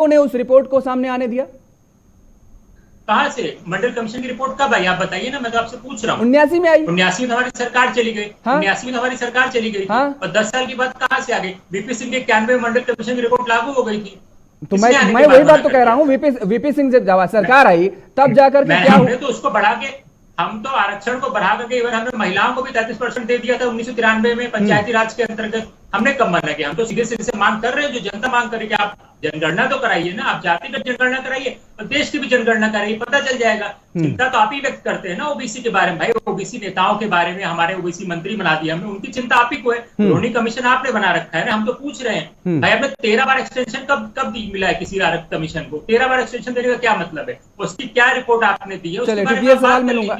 ने उस रिपोर्ट को सामने आने दिया? कहां से? मंडल कमीशन की रिपोर्ट कब आई आप बताइए ना, मैं तो आपसे पूछ रहा हूँ। 79 में आई। 79 में हमारी सरकार चली गई। हाँ 79 में हमारी सरकार चली गई थी। हाँ, और 10 साल की बात कहां से आ गई? वीपी सिंह के 91 में मंडल कमीशन की रिपोर्ट लागू हो गई थी। तो किसने आने मैं के वही बाद मना बात तो कर कह रहा दिया हूं, था? वीपी सिंह जब सरकार आई तब जाकर के क्या हमने तो उसको बढ़ा के, हम तो आरक्षण को बढ़ा करके इवन हमने महिलाओं को भी 33% दे दिया था 1993 में पंचायती राज के अंतर्गत। हमने कब मना किया? हम तो सीधे सीधे मांग कर रहे हैं जो जनता मांग कर रही है कि आप जनगणना तो कराइए ना, आप जातिगत जनगणना कराइए और देश की भी जनगणना कराइए, पता चल जाएगा। चिंता तो आप ही व्यक्त करते हैं ना ओबीसी के बारे में। भाई ओबीसी नेताओं के बारे में हमारे ओबीसी मंत्री बना दिया हमने, उनकी चिंता आप ही को है। रोनी कमीशन आपने बना रखा है ना, हम तो पूछ रहे हैं भाई आपने 13 बार एक्सटेंशन कब मिला है किसी कमीशन को? 13 बार एक्सटेंशन देने का क्या मतलब है? उसकी क्या रिपोर्ट आपने दी है? चलिए ठीक,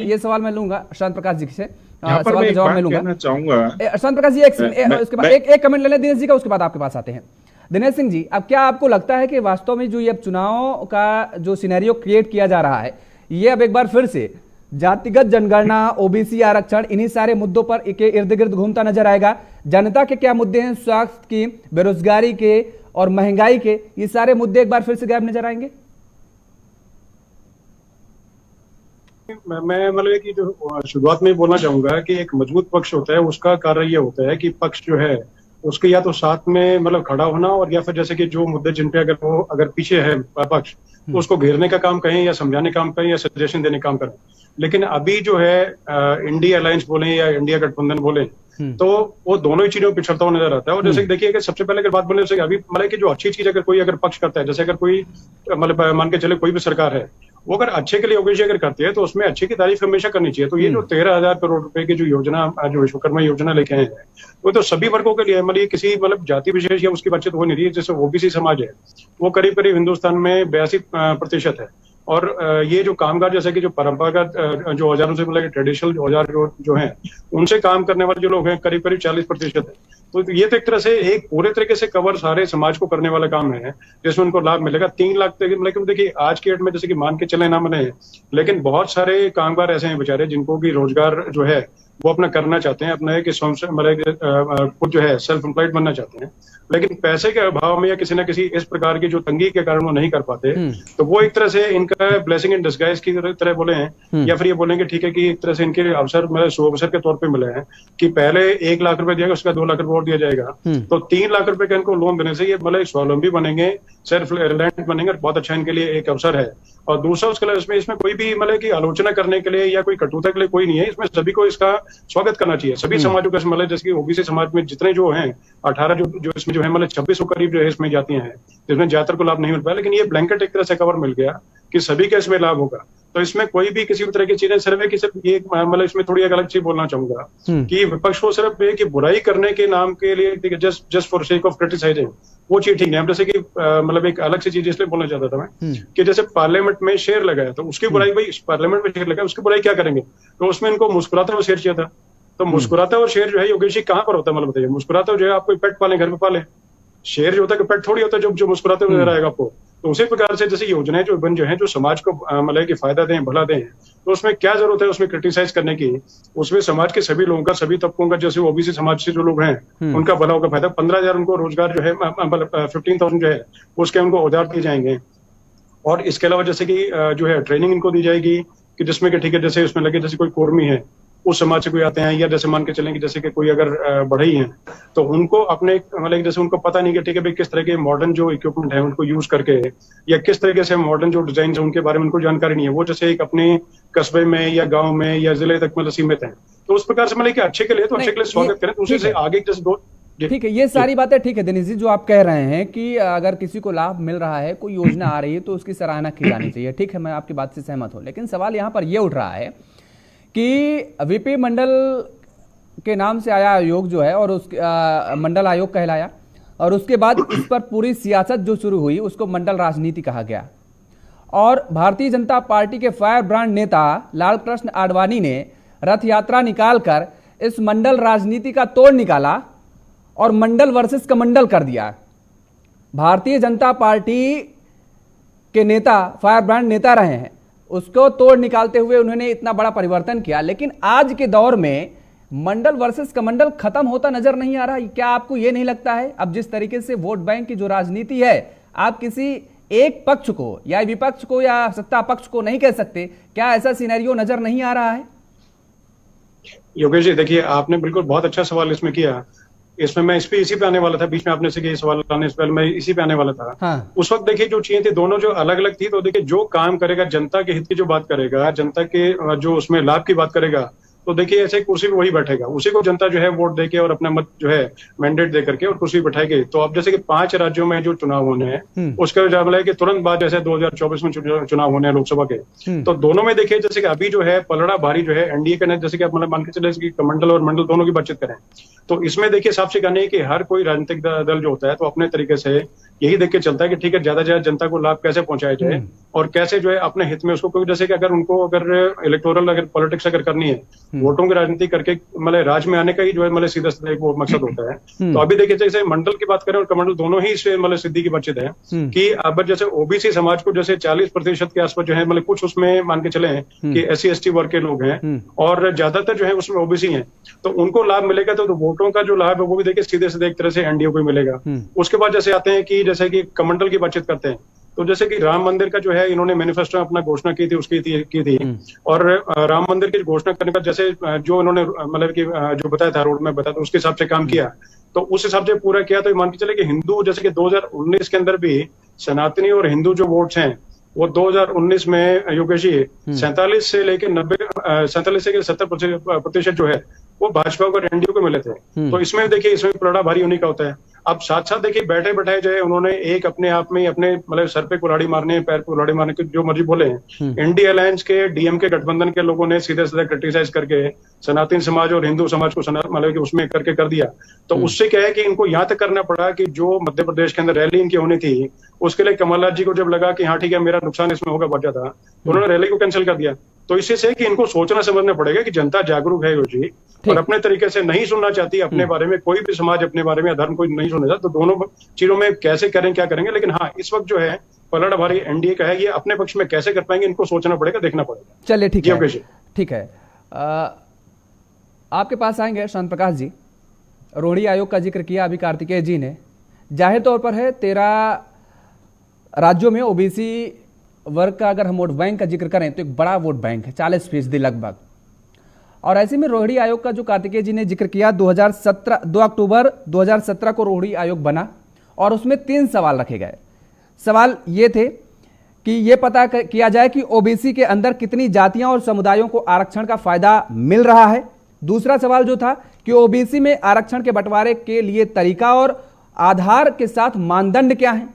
ये सवाल मैं लूंगा शांत प्रकाश जी से, यहाँ पर सवाल मैं का एक जवाब बात मैं लूंगा। कहना चाहूंगा। शांत प्रकाश जी उसके बाद एक कमेंट ले लें दिनेश जी का, उसके बाद आपके पास आते हैं। दिनेश सिंह जी, अब क्या आपको लगता है कि वास्तव में जो ये अब चुनाव का जो सिनेरियो क्रिएट किया जा रहा है, ये अब एक बार फिर से जातिगत जनगणना, ओबीसी आरक्षण, इन्हीं सारे मुद्दों पर के इर्द गिर्द घूमता नजर आएगा? जनता के क्या मुद्दे हैं, स्वास्थ्य की, बेरोजगारी के और महंगाई के, ये सारे मुद्दे एक बार फिर से गायब नजर आएंगे? मैं मतलब कि जो शुरुआत में बोलना चाहूंगा कि एक मजबूत पक्ष होता है, उसका कार्य ये होता है कि पक्ष जो है उसके या तो साथ में मतलब खड़ा होना, और या फिर जैसे कि जो मुद्दे जिन पे अगर पीछे है पक्ष, तो उसको घेरने का काम करें या समझाने का काम करें या सजेशन देने का काम करें। लेकिन अभी जो है इंडिया अलायंस बोले या इंडिया गठबंधन बोले, तो वो दोनों ही चीजों में पिछड़ता हुआ नजर आता है। और जैसे कि देखिए कि सबसे पहले अगर बात बोले, जैसे अभी मतलब कि जो अच्छी चीज अगर कोई पक्ष करता है, जैसे अगर कोई मतलब मान के चले कोई भी सरकार है, वो अगर अच्छे के लिए योगेश अगर करती है तो उसमें अच्छे की तारीफ हमेशा करनी चाहिए। तो ये जो 13,000 करोड़ रुपए की जो योजना, जो विश्वकर्मा योजना लेके आए हैं, वो तो सभी वर्गों के लिए है। मतलब ये किसी मतलब जाति विशेष या उसकी बातचीत हो नहीं रही है। जैसे ओबीसी समाज है, वो करीब करीब हिंदुस्तान में 82% है। और ये जो कामगार, जैसे कि जो परंपरागत जो औजारों से मतलब ट्रेडिशनल औजार जो हैं, उनसे काम करने वाले जो लोग हैं करीब करीब 40% है। तो ये तो एक तरह से एक पूरे तरीके से कवर सारे समाज को करने वाला काम है, जिसमें उनको लाभ मिलेगा 3 लाख तक। लेकिन देखिए आज के डेट में जैसे कि मान के चले ना मने, लेकिन बहुत सारे कामगार ऐसे हैं बेचारे जिनको की रोजगार जो है वो अपना करना चाहते हैं, अपना एक मतलब खुद जो है सेल्फ एम्प्लॉयड बनना चाहते हैं, लेकिन पैसे के अभाव में या किसी न किसी इस प्रकार की जो तंगी के कारण वो नहीं कर पाते। तो वो एक तरह से इनका ब्लेसिंग इन डिस्गाइज की तरह बोले हैं, या फिर ये बोलेंगे ठीक है कि एक तरह से इनके अवसर मतलब शुभ अवसर के तौर पे मिले हैं कि पहले 1 लाख रुपए दिया, उसका 2 लाख रुपए और दिया जाएगा। तो 3 लाख रुपए का इनको लोन देने से ये मतलब स्वावलंबी बनेंगे, सेल्फ रिलायंट बनेंगे, बहुत अच्छा इनके लिए एक अवसर है। और दूसरा उसके लिए इसमें कोई भी मतलब की आलोचना करने के लिए या कोई कटुता के लिए कोई नहीं है। इसमें सभी को इसका स्वागत करना चाहिए, सभी समाजों का। मतलब जैसे कि ओबीसी समाज में जितने जो हैं 18 जो इसमें जो है मतलब 26 करीब जो है इसमें जातियां हैं जिसमें ज्यादातर को लाभ नहीं मिल पाया, लेकिन ये ब्लैंकेट एक तरह से कवर मिल गया कि सभी का इसमें लाभ होगा। तो इसमें कोई भी किसी भी तरह की चीजें सिर्फ है कि सिर्फ ये मतलब इसमें थोड़ी एक अलग चीज बोलना चाहूंगा कि विपक्ष को सिर्फ कि बुराई करने के नाम के लिए just for sake of criticising, वो चीज ठीक नहीं है। जैसे कि मतलब एक अलग सी चीज इसलिए बोलना चाहता था मैं कि जैसे पार्लियामेंट में शेर लगाया तो उसकी बुराई, भाई पार्लियामेंट में शेर लगाया उसकी बुराई क्या करेंगे? तो उसमें इनको मुस्कुराता हुआ शेर चाहिए था। तो मुस्कुराता हुआ शेर जो है योगेश जी कहाँ पर होता है? मतलब बताइए, मुस्कुराता जो है आप कोई पेट पाले, घर में पाले, शेर जो होता है कि पेट थोड़ी होता है जो मुस्कुराते हुए नजर आएगा आपको। तो उसी प्रकार से जैसे योजनाएं जो है जो समाज को मतलब कि फायदा दें, भला दें, तो उसमें क्या जरूरत है उसमें क्रिटिसाइज करने की? उसमें समाज के सभी लोगों का, सभी तबकों का, जैसे ओबीसी समाज से जो लोग हैं उनका भला होगा, फायदा। 15,000 उनको रोजगार जो है मतलब 15,000 जो है उसके उनको औजार दिए जाएंगे। और इसके अलावा जैसे कि जो है ट्रेनिंग इनको दी जाएगी कि जिसमें कि ठीक है जैसे उसमें लगे जैसे कोई कोर्मी है उस समाज से कोई आते हैं, या जैसे मान के चलेंगे जैसे कि कोई अगर बढ़ई हैं तो उनको अपने मतलब जैसे उनको पता नहीं कि ठीक है भाई किस तरह के मॉडर्न जो इक्विपमेंट है उनको यूज करके, या किस तरीके से मॉडर्न जो डिजाइन है उनके बारे में उनको जानकारी नहीं है, वो जैसे एक अपने कस्बे में या गाँव में या जिले तक मतलब सीमित है। तो उस प्रकार से मतलब कि अच्छे के लिए तो अच्छे के लिए स्वागत करें, दूसरे से आगे जैसे दो। ठीक है, ये सारी बातें ठीक है दिनेश जी, जो आप कह रहे हैं कि अगर किसी को लाभ मिल रहा है, कोई योजना आ रही है तो उसकी सराहना की जानी चाहिए, ठीक है, मैं आपकी बात से सहमत हूं। लेकिन सवाल यहां पर यह उठ रहा है कि वीपी मंडल के नाम से आया आयोग जो है, और उस मंडल आयोग कहलाया, और उसके बाद इस पर पूरी सियासत जो शुरू हुई उसको मंडल राजनीति कहा गया। और भारतीय जनता पार्टी के फायर ब्रांड नेता लाल कृष्ण आडवाणी ने रथ यात्रा निकालकर इस मंडल राजनीति का तोड़ निकाला और मंडल वर्सेस कमंडल कर दिया। भारतीय जनता पार्टी के नेता फायर ब्रांड नेता रहे हैं, उसको तोड़ निकालते हुए उन्होंने इतना बड़ा परिवर्तन किया। लेकिन आज के दौर में मंडल वर्सेस कमंडल खत्म होता नजर नहीं आ रहा। क्या आपको यह नहीं लगता है अब जिस तरीके से वोट बैंक की जो राजनीति है, आप किसी एक पक्ष को या विपक्ष को या सत्ता पक्ष को नहीं कह सकते? क्या ऐसा सिनेरियो नजर नहीं आ रहा है? योगेश जी, देखिए आपने बिल्कुल बहुत अच्छा सवाल इसमें किया। इसमें मैं इसी पे आने वाला था, बीच में आपने से सवाल आने से पहले मैं इसी पे आने वाला था। हाँ। उस वक्त देखिए जो चीजें थी दोनों जो अलग अलग थी, तो देखिए जो काम करेगा, जनता के हित की जो बात करेगा, जनता के जो उसमें लाभ की बात करेगा, तो देखिए ऐसे कुर्सी पे वही बैठेगा, उसी को जनता जो है वोट देके और अपना मत जो है मैंडेट दे करके और कुर्सी बैठाएगी। तो अब जैसे कि 5 राज्यों में जो चुनाव होने हैं, उसके मतलब कि तुरंत बाद जैसे 2024 में चुनाव होने हैं लोकसभा के, तो दोनों में देखिए जैसे कि अभी जो है पलड़ा भारी जो है एनडीए का, जैसे कि आप मतलब मान के चले कि कमंडल और मंडल दोनों की बातचीत करें, तो इसमें देखिए साफ सी कहानी है कि हर कोई राजनीतिक दल जो होता है तो अपने तरीके से यही देख के चलता है कि ठीक है, ज्यादा से ज्यादा जनता को लाभ कैसे पहुंचाया जाए और कैसे जो है अपने हित में उसको, क्योंकि जैसे कि अगर उनको अगर इलेक्टोरल अगर पॉलिटिक्स अगर करनी है, वोटों की राजनीति करके मतलब राज में आने का ही जो है मतलब सीधा सीधा एक वो मकसद होता है। तो अभी देखिए जैसे मंडल की बात करें और कमंडल, दोनों ही से मतलब सिद्धि की बातचीत है कि अब जैसे ओबीसी समाज को जैसे 40% के आसपास जो है मतलब कुछ उसमें मान के चले कि SC ST वर्ग के लोग हैं और ज्यादातर जो है उसमें ओबीसी हैं, तो उनको लाभ मिलेगा। तो वोटों का जो लाभ है वो भी देखिए सीधे सीधे एक तरह से एनडीए को मिलेगा। उसके बाद जैसे आते हैं कि जैसे कि कमंडल की बातचीत करते हैं, तो जैसे कि राम मंदिर का जो है इन्होंने मैनिफेस्टो में अपना घोषणा की थी और राम मंदिर की घोषणा करने का जैसे जो इन्होंने मतलब कि जो बताया था, रोड में बताया था, उसके हिसाब से काम किया, तो उस हिसाब से पूरा किया। तो मान के चले कि हिंदू जैसे कि 2019 के अंदर भी सनातनी और हिंदू जो वोट्स हैं वो 2019 में योगेश जी 47 से लेकर 70% जो है वो भाजपा और एनडीए को मिले थे। तो इसमें देखिए इसमें पलड़ा भारी होने का होता है। अब साथ साथ देखिए बैठे बैठाए जो है उन्होंने एक अपने आप में अपने मतलब सर पे कुल्हाड़ी मारने, पैर पे कुल्हाड़ी मारने के जो मर्जी बोले, इंडी अलायंस के डीएमके गठबंधन के लोगों ने सीधे सीधे क्रिटिसाइज करके सनातन समाज और हिंदू समाज को मतलब कि उसमें करके कर दिया। तो उससे क्या है कि इनको यहाँ तक करना पड़ा कि जो मध्य प्रदेश के अंदर रैली इनकी होनी थी, उसके लिए कमलनाथ जी को जब लगा कि हाँ ठीक है मेरा नुकसान इसमें होगा बहुत ज्यादा, तो उन्होंने रैली को कैंसिल कर दिया। तो इससे से कि इनको सोचना समझना पड़ेगा कि जनता जागरूक है जी और अपने तरीके से नहीं सुनना चाहती अपने बारे में, कोई भी समाज अपने बारे में धर्म कोई नहीं सुनना चाहता। तो दोनों चीजों में कैसे करें, क्या करेंगे, लेकिन हाँ इस वक्त जो है पलड़ा भारी एनडीए का है, ये अपने पक्ष में कैसे कर पाएंगे इनको सोचना पड़ेगा, देखना पड़ेगा। चलिए ठीक है। आपके पास आएंगे शांत प्रकाश जी। रोहिणी आयोग का जिक्र किया अभी कार्तिकेय जी ने, जाहिर तौर पर है 13 राज्यों में ओबीसी वर्ग का अगर हम वोट बैंक का जिक्र करें तो एक बड़ा वोट बैंक है, 40% लगभग। और ऐसे में रोहिणी आयोग का जो कार्तिकेय जी ने जिक्र किया, 2 अक्टूबर 2017 को रोहिणी आयोग बना और उसमें 3 सवाल रखे गए। सवाल ये थे कि ये पता किया जाए कि ओबीसी के अंदर कितनी जातियां और समुदायों को आरक्षण का फायदा मिल रहा है। दूसरा सवाल जो था कि ओबीसी में आरक्षण के बंटवारे के लिए तरीका और आधार के साथ मानदंड क्या है।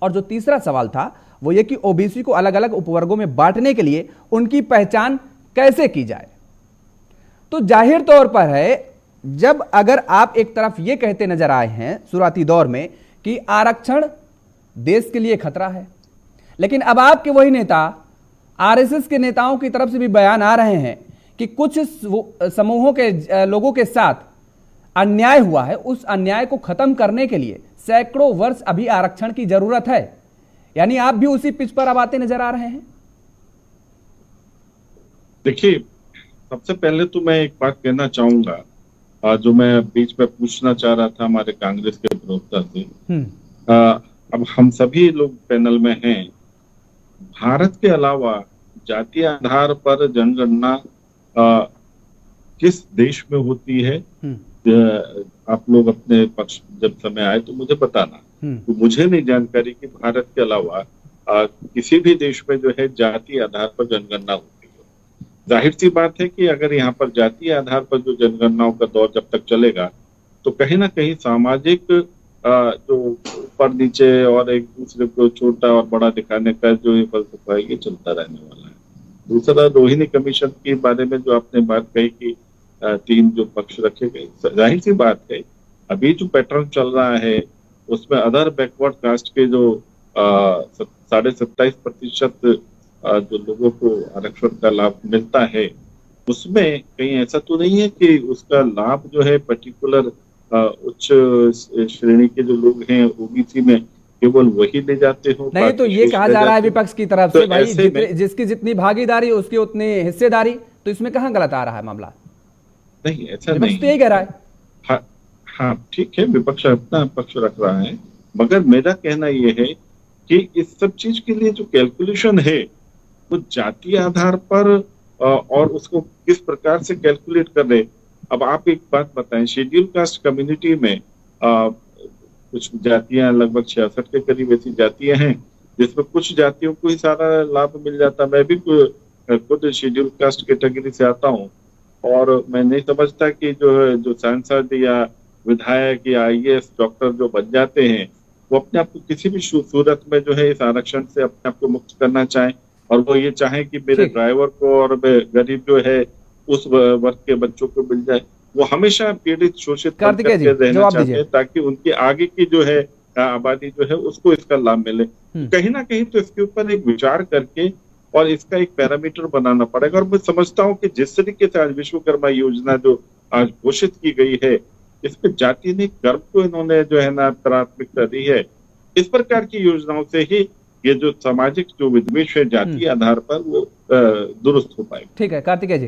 और जो तीसरा सवाल था वो ये कि ओबीसी को अलग अलग उपवर्गों में बांटने के लिए उनकी पहचान कैसे की जाए। तो जाहिर तौर पर है, जब अगर आप एक तरफ ये कहते नजर आए हैं शुरुआती दौर में कि आरक्षण देश के लिए खतरा है, लेकिन अब आपके वही नेता आरएसएस के नेताओं की तरफ से भी बयान आ रहे हैं कि कुछ समूहों के लोगों के साथ अन्याय हुआ है, उस अन्याय को खत्म करने के लिए सैकड़ों वर्ष अभी आरक्षण की जरूरत है। यानी आप भी उसी पिच पर अब आते नजर आ रहे हैं। देखिए, सबसे पहले तो मैं एक बात कहना चाहूंगा जो मैं बीच में पूछना चाह रहा था हमारे कांग्रेस के प्रवक्ता से। अब हम सभी लोग पैनल में हैं, भारत के अलावा जातीय आधार पर जनगणना किस देश में होती है, आप लोग अपने पक्ष जब समय आए तो मुझे बताना। तो मुझे नहीं जानकारी कि भारत के अलावा किसी भी देश में जो है जातीय आधार पर जनगणना होती है। जाहिर सी बात है कि अगर यहाँ पर जातीय आधार पर जो जनगणनाओं का दौर जब तक चलेगा तो कहीं ना कहीं सामाजिक जो ऊपर नीचे और एक दूसरे को छोटा और बड़ा दिखाने का जो ये फलसफा है ये चलता रहने वाला है। दूसरा, रोहिणी कमीशन के बारे में जो आपने बात कही कि 3 जो पक्ष रखे गए, जाहिर सी बात है अभी जो पैटर्न चल रहा है उसमें अदर बैकवर्ड कास्ट के जो 27.5% जो लोगों को आरक्षण का लाभ मिलता है, उसमें कहीं ऐसा तो नहीं है कि उसका लाभ जो है पर्टिकुलर उच्च श्रेणी के जो लोग हैं ओबीसी में केवल वही ले जाते हो। नहीं तो ये कहा जा रहा है विपक्ष की तरफ से, भाई जिसकी जितनी भागीदारी उसकी उतनी हिस्सेदारी, तो इसमें कहाँ गलत आ रहा है मामला? नहीं, ऐसा नहीं, तो यही कह रहा है। हाँ ठीक है, विपक्ष अपना पक्ष रख रहा है, मगर मेरा कहना यह है कि इस सब चीज के लिए जो कैलकुलेशन है वो जातीय आधार पर और उसको किस प्रकार से कैलकुलेट कर रहे। अब आप एक बात बताएं, शेड्यूल कास्ट कम्युनिटी में कुछ जातियां लगभग 66 के करीब ऐसी जातियां हैं जिसमें कुछ जातियों को ही सारा लाभ मिल जाता। मैं भी खुद शेड्यूल कास्ट कैटेगरी से आता हूँ और मैं नहीं समझता कि जो सांसद या विधायक या IAS डॉक्टर जो बन जाते हैं वो अपने आप को किसी भी सूरत में जो है इस आरक्षण से अपने आप को मुक्त करना चाहें और वो ये चाहें कि मेरे ड्राइवर को और गरीब जो है उस वर्ग के बच्चों को मिल जाए। वो हमेशा पीड़ित शोषित करके रहना चाहते हैं ताकि उनकी आगे की जो है आबादी जो है उसको इसका लाभ मिले। कहीं ना कहीं तो इसके ऊपर एक विचार करके और इसका एक पैरामीटर बनाना पड़ेगा। और मैं समझता हूँ कि जिस तरीके से आज विश्वकर्मा योजना जो आज घोषित की गई है इसमें जाति ने कर्म को इन्होंने जो है ना प्राथमिकता दी है। इस प्रकार की योजनाओं से ही ये जो सामाजिक जो विद्वेष है जातीय आधार पर वो दुरुस्त हो पाएगा। ठीक है कार्तिकेय जी।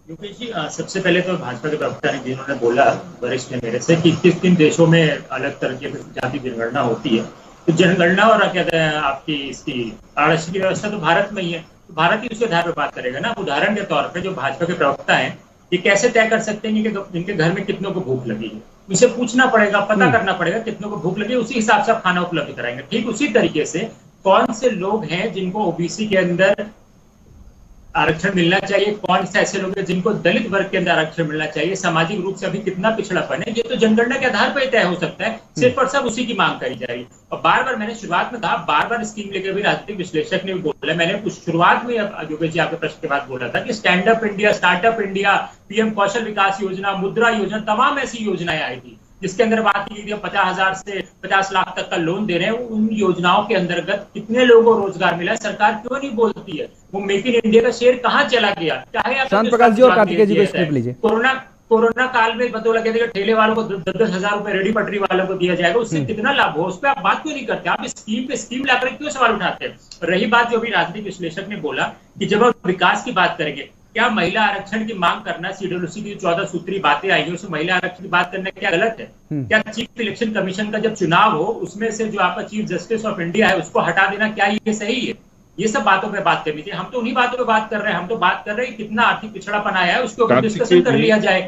योगेश जी, सबसे पहले तो भाजपा के प्रवक्ता ने जिन्होंने बोला वरिष्ठ ने मेरे से कि किन देशों में अलग तरीके की जाति जनगणना होती है, तो जनगणना और क्या कहते हैं आपकी इसकी आरक्षण की व्यवस्था तो भारत में ही है, तो भारत ही उसके आधार पर बात करेगा ना। उदाहरण के तौर पर जो भाजपा के प्रवक्ता हैं ये कैसे तय कर सकते हैं कि इनके घर में कितनों को भूख लगी है, उसे पूछना पड़ेगा, पता करना पड़ेगा कितनों को भूख लगी, उसी हिसाब से आप खाना उपलब्ध कराएंगे। ठीक उसी तरीके से कौन से लोग हैं जिनको ओबीसी के अंदर आरक्षण मिलना चाहिए, कौन से ऐसे लोग हैं जिनको दलित वर्ग के अंदर आरक्षण मिलना चाहिए, सामाजिक रूप से अभी कितना पिछड़ापन है, ये तो जनगणना के आधार पर तय हो सकता है। सिर्फ और सब उसी की मांग करी जाएगी। और बार बार मैंने शुरुआत में कहा, बार बार स्कीम लेकर भी राजनीतिक विश्लेषक ने भी बोला, मैंने कुछ शुरुआत में योगेश जी आपके प्रश्न के बाद बोला था कि stand up India, startup India, PM Kaushal Vikas Yojana, Mudra योजना, तमाम ऐसी योजनाएं आई थी जिसके अंदर बात की गई 50,000 से 50 लाख तक का लोन दे रहे हैं। उन योजनाओं के अंतर्गत कितने लोगों को रोजगार मिला, सरकार क्यों नहीं बोलती है? वो मेक इन इंडिया का शेयर कहाँ चला गया? चाहे आप शांत प्रकाश जी और कार्तिकेय जी को स्क्रिप्ट लीजिए। कोरोना काल में पता लगा था कि ठेले वालों को 10,000 रुपए रेडी पटरी वालों को दिया जाएगा, उससे कितना लाभ हो, उस पर आप बात क्यों नहीं करते? आप स्कीम पे स्कीम लाकर क्यों सवाल उठाते हैं? रही बात जो भी राजनीतिक विश्लेषक ने बोला कि जब आप विकास की बात करेंगे, क्या महिला आरक्षण की मांग करना, CWC की 14 सूत्री बातें आई है उसमें महिला आरक्षण की बात करना क्या गलत है? क्या चीफ इलेक्शन कमीशन का जब चुनाव हो उसमें से जो आपका चीफ जस्टिस ऑफ इंडिया है उसको हटा देना, क्या ये सही है? ये सब बातों पे बात करनी चाहिए। हम तो उन्हीं बातों पे बात कर रहे हैं। हम तो बात कर रहे हैं कितना आर्थिक पिछड़ापन आया है उसके ऊपर डिस्कशन कर लिया जाए,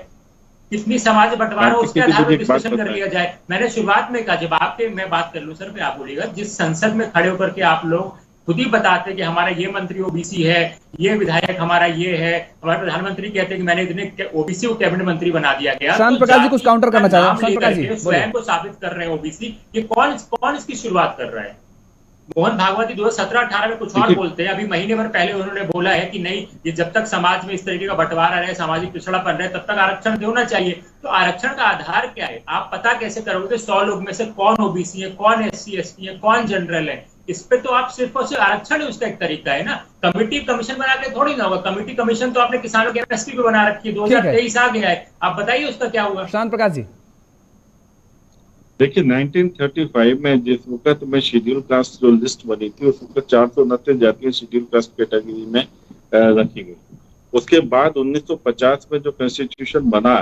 कितनी समाज बंटवारा उसके आधार पर डिस्कशन कर लिया जाए। मैंने शुरुआत में कहा, जब आपके मैं बात कर लूं सर पे आप बोलिएगा, जिस संसद में खड़े होकर के आप लोग खुद ही बताते कि हमारा ये मंत्री ओबीसी है, ये विधायक हमारा ये है, हमारे प्रधानमंत्री कहते हैं कि मैंने इतने ओबीसी को कैबिनेट मंत्री बना दिया गया। शांत प्रकाश जी कुछ काउंटर करना चाह रहे हैं, स्वयं को साबित कर रहे हैं ओबीसी। ये कौन इसकी शुरुआत कर रहा है? मोहन भागवत 2017-18 में कुछ और बोलते हैं, अभी महीने भर पहले उन्होंने बोला है कि नहीं, ये जब तक समाज में इस तरीके का बंटवारा रहे, सामाजिक पिछड़ापन रहे, तब तक आरक्षण होना चाहिए। तो आरक्षण का आधार क्या है? आप पता कैसे करोगे 100 लोग में से कौन ओबीसी है, कौन SC ST है, कौन जनरल है? इस पे तो आप सिर्फ और सिर्फ आरक्षण उसका एक तरीका है ना। कमेटी कमीशन बना के थोड़ी ना होगा। कमेटी कमीशन तो आपने किसानों के MSP पे बना रखी है, 2023 आ गया है, आप बताइए उसका क्या हुआ? शांत प्रकाश जी देखिए 1935 में जिस वक्त में शेड्यूल कास्ट जो लिस्ट बनी थी उस वक्त 429 जातियां शेड्यूल कास्ट कैटेगरी में रखी गई। उसके बाद 1950 में जो कॉन्स्टिट्यूशन बना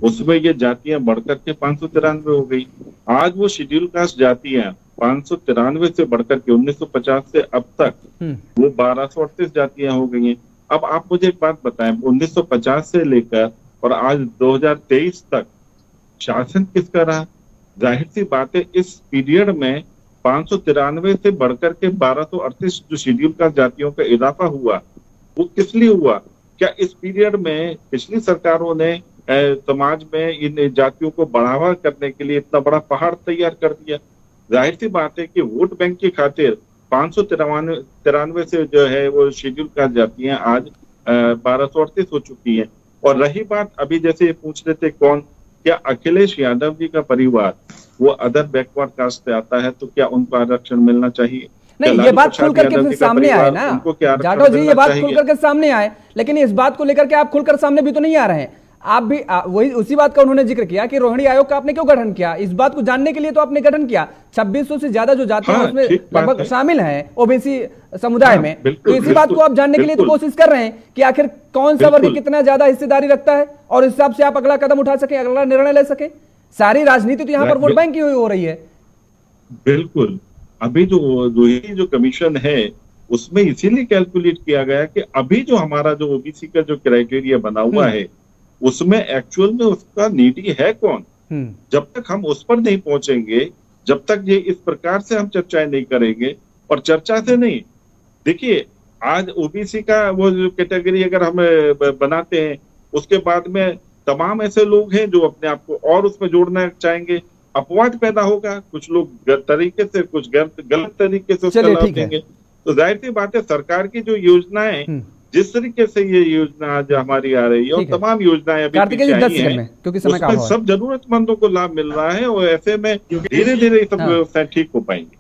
उसमें ये जातियां बढ़कर के 593 हो गई। आज वो शेड्यूल कास्ट जातियां 593 से बढ़कर के 1950 से अब तक वो 1238 जातियां हो गई हैं। अब आप मुझे एक बात बताएं, 1950 से लेकर और आज 2023 तक शासन किसका रहा? जाहिर सी बात है इस पीरियड में 593 से बढ़कर के 1238 जो शेड्यूल कास्ट जातियों का इजाफा हुआ वो किस लिए हुआ? क्या इस पीरियड में पिछली सरकारों ने समाज में इन जातियों को बढ़ावा करने के लिए इतना बड़ा पहाड़ तैयार कर दिया? जाहिर सी बात है कि वोट बैंक की खातिर 593 से जो है वो शेड्यूल कास्ट जातियां आज 1238 हो चुकी हैं। और रही बात अभी जैसे पूछ रहे थे कौन, क्या अखिलेश यादव जी का परिवार वो अदर बैकवर्ड कास्ट से आता है तो क्या उनको आरक्षण मिलना चाहिए? नहीं, ये बात खुल करके फिर सामने आए ना जाटव जी, ये बात खुल करके सामने आए, लेकिन इस बात को लेकर के आप खुलकर सामने भी तो नहीं आ रहे हैं। आप भी वही उसी बात का उन्होंने जिक्र किया कि रोहिणी आयोग का आपने क्यों गठन किया? इस बात को जानने के लिए तो आपने गठन किया। 2600 से ज्यादा जो जातियां उसमें लगभग शामिल हैं ओबीसी समुदाय में, तो इसी बात को आप जानने के लिए तो कोशिश कर रहे हैं कि आखिर कौन सा वर्ग कितना ज्यादा हिस्सेदारी रखता है और इस हिसाब से आप अगला कदम उठा सके, अगला निर्णय ले सके। सारी राजनीति तो यहाँ पर वोट बैंक की हो रही है। बिल्कुल। अभी जो रोहिणी जो कमीशन है उसमें इसीलिए कैलकुलेट किया गया कि अभी जो हमारा जो ओबीसी का जो क्राइटेरिया बना हुआ है उसमें एक्चुअल में उसका नीडी है कौन। जब तक हम उस पर नहीं पहुंचेंगे, जब तक ये इस प्रकार से हम चर्चाएं नहीं करेंगे, और चर्चा से नहीं, देखिए आज ओबीसी का वो जो कैटेगरी अगर हम बनाते हैं उसके बाद में तमाम ऐसे लोग हैं जो अपने आप को और उसमें जोड़ना चाहेंगे, अपवाद पैदा होगा, कुछ लोग तरीके से, कुछ गलत तरीके से उसका लाभ देंगे। तो जाहिर सी बात है सरकार की जो योजनाएं, जिस तरीके से ये योजना आज हमारी आ रही है और तमाम योजनाएं अभी पीछे आई हैं, उसमें सब जरूरतमंदों को लाभ मिल रहा है और ऐसे में धीरे धीरे ये सब व्यवस्थाएं ठीक हो पाएंगी।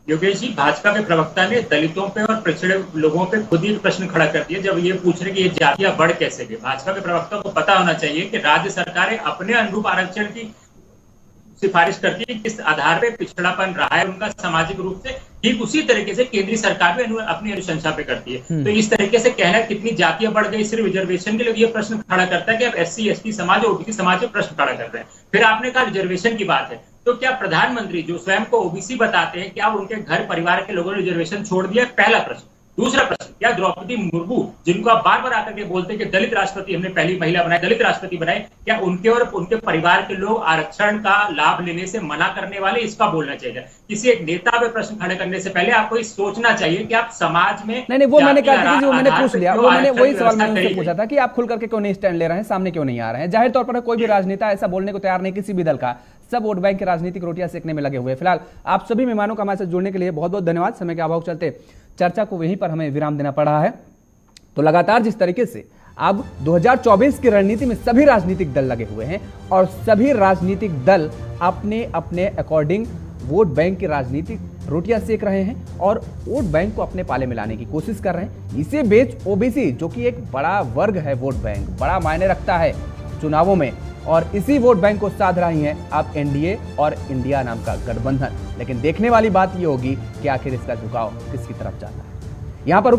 योगेश जी, भाजपा के प्रवक्ता ने दलितों पे और पिछड़े लोगों पे खुद ही प्रश्न खड़ा कर दिया जब ये पूछ रहे कि ये जातियां बढ़ कैसे गई। भाजपा के प्रवक्ता को पता होना चाहिए कि राज्य सरकारें अपने अनुरूप आरक्षण की सिफारिश करती है, किस आधार पे पिछड़ापन रहा है उनका सामाजिक रूप से, ठीक उसी तरीके से केंद्रीय सरकार भी अपनी अनुशंसा पे करती है। तो इस तरीके से कहना कितनी जातियां बढ़ गई सिर्फ रिजर्वेशन के लिए, ये प्रश्न खड़ा करता है कि अब SC ST समाज और ओबीसी समाज में प्रश्न खड़ा कर रहे हैं। फिर आपने कहा रिजर्वेशन की बात है, तो क्या प्रधानमंत्री जो स्वयं को ओबीसी बताते हैं, क्या उनके घर परिवार के लोगों ने रिजर्वेशन छोड़ दिया? पहला प्रश्न। दूसरा प्रश्न, क्या द्रौपदी मुर्मू, जिनको आप बार बार आकर के बोलते हैं कि दलित राष्ट्रपति हमने पहली महिला बनाई, दलित राष्ट्रपति बनाई, क्या उनके और उनके परिवार के लोग आरक्षण का लाभ लेने से मना करने वाले? इसका बोलना चाहिए। किसी एक नेता पे प्रश्न खड़े करने से पहले आपको इस सोचना चाहिए कि आप समाज में नहीं वो मैंने कहा वो मैंने पूछ लिया, वो मैंने वही सवाल मैंने उनसे पूछा था कि आप खुल करके क्यों नहीं स्टैंड ले रहे हैं, सामने क्यों नहीं आ रहे हैं। जाहिर तौर पर कोई भी राजनेता ऐसा बोलने को तैयार नहीं, किसी भी दल का, सब वोट बैंक की राजनीतिक रोटियां सेकने में लगे हुए। फिलहाल आप सभी मेहमानों का हमारे साथ जुड़ने के लिए बहुत बहुत धन्यवाद। समय के अभाव चलते चर्चा को वहीं पर हमें विराम देना पड़ा है। तो लगातार जिस तरीके से अब 2024 की रणनीति में सभी राजनीतिक दल लगे हुए हैं और सभी राजनीतिक दल अपने अपने अकॉर्डिंग वोट बैंक की राजनीतिक रोटियां सेक रहे हैं और वोट बैंक को अपने पाले में लाने की कोशिश कर रहे हैं। इसे बेच ओबीसी, जो कि एक बड़ा वर्ग है, वोट बैंक बड़ा मायने रखता है चुनावों में, और इसी वोट बैंक को साध रही हैं अब एनडीए और इंडिया नाम का गठबंधन। लेकिन देखने वाली बात यह होगी कि आखिर इसका झुकाव किसकी तरफ जाता है। यहां पर